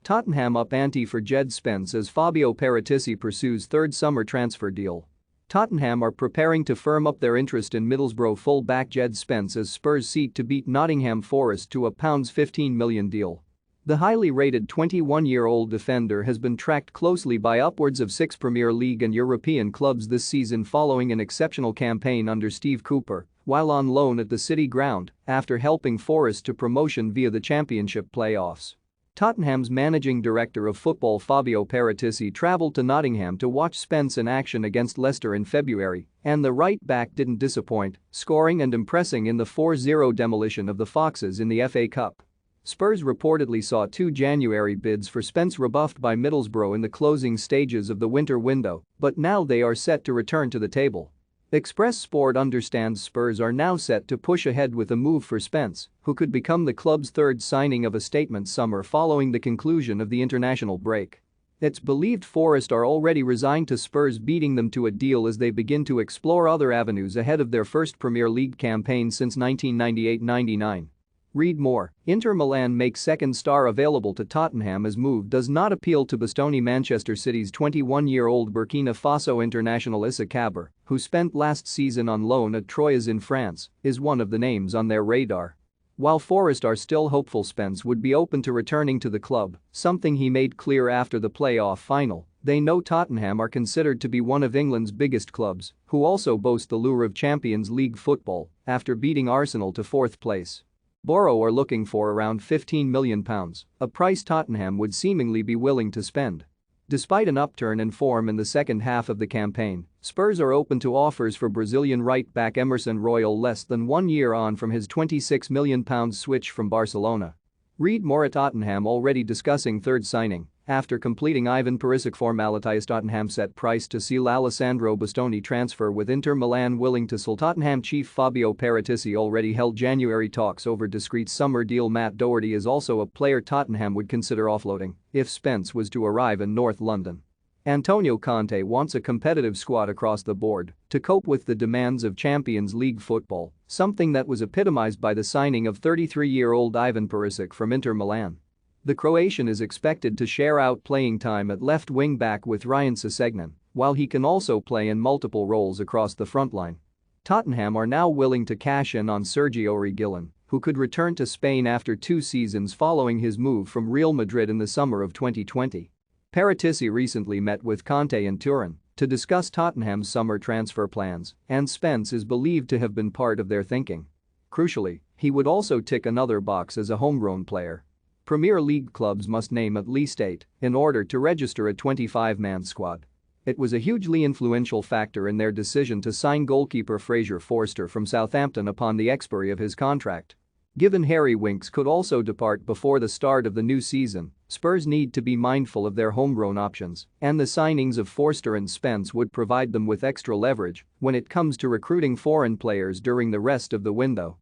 Tottenham up ante for Djed Spence as Fabio Paratici pursues third summer transfer deal. Tottenham are preparing to firm up their interest in Middlesbrough full-back Djed Spence as Spurs seek to beat Nottingham Forest to a £15 million deal. The highly rated 21-year-old defender has been tracked closely by upwards of 6 Premier League and European clubs this season following an exceptional campaign under Steve Cooper, while on loan at the City Ground after helping Forest to promotion via the Championship playoffs. Tottenham's managing director of football Fabio Paratici travelled to Nottingham to watch Spence in action against Leicester in February, and the right-back didn't disappoint, scoring and impressing in the 4-0 demolition of the Foxes in the FA Cup. Spurs reportedly saw 2 January bids for Spence rebuffed by Middlesbrough in the closing stages of the winter window, but now they are set to return to the table. Express Sport understands Spurs are now set to push ahead with a move for Spence, who could become the club's third signing of a statement summer following the conclusion of the international break. It's believed Forest are already resigned to Spurs beating them to a deal as they begin to explore other avenues ahead of their first Premier League campaign since 1998-99. Read more. Inter Milan makes second star available to Tottenham as move does not appeal to Bastoni. Manchester City's 21-year-old Burkina Faso international Issa Kabir, who spent last season on loan at Troyes in France, is one of the names on their radar. While Forest are still hopeful Spence would be open to returning to the club, something he made clear after the playoff final, they know Tottenham are considered to be one of England's biggest clubs, who also boast the lure of Champions League football after beating Arsenal to 4th place. Borough are looking for around £15 million, a price Tottenham would seemingly be willing to spend. Despite an upturn in form in the second half of the campaign, Spurs are open to offers for Brazilian right-back Emerson Royal less than 1 year on from his £26 million switch from Barcelona. Read more at Tottenham already discussing third signing. After completing Ivan Perisic formalities, Tottenham set price to seal Alessandro Bastoni transfer with Inter Milan willing to sell. Tottenham chief Fabio Paratici already held January talks over discreet summer deal. Matt Doherty is also a player Tottenham would consider offloading if Spence was to arrive in North London. Antonio Conte wants a competitive squad across the board to cope with the demands of Champions League football, something that was epitomized by the signing of 33-year-old Ivan Perisic from Inter Milan. The Croatian is expected to share out playing time at left wing-back with Ryan Sessegnon, while he can also play in multiple roles across the frontline. Tottenham are now willing to cash in on Sergio Reguilón, who could return to Spain after 2 seasons following his move from Real Madrid in the summer of 2020. Paratici recently met with Conte in Turin to discuss Tottenham's summer transfer plans, and Spence is believed to have been part of their thinking. Crucially, he would also tick another box as a homegrown player. Premier League clubs must name at least 8 in order to register a 25-man squad. It was a hugely influential factor in their decision to sign goalkeeper Fraser Forster from Southampton upon the expiry of his contract. Given Harry Winks could also depart before the start of the new season, Spurs need to be mindful of their homegrown options, and the signings of Forster and Spence would provide them with extra leverage when it comes to recruiting foreign players during the rest of the window.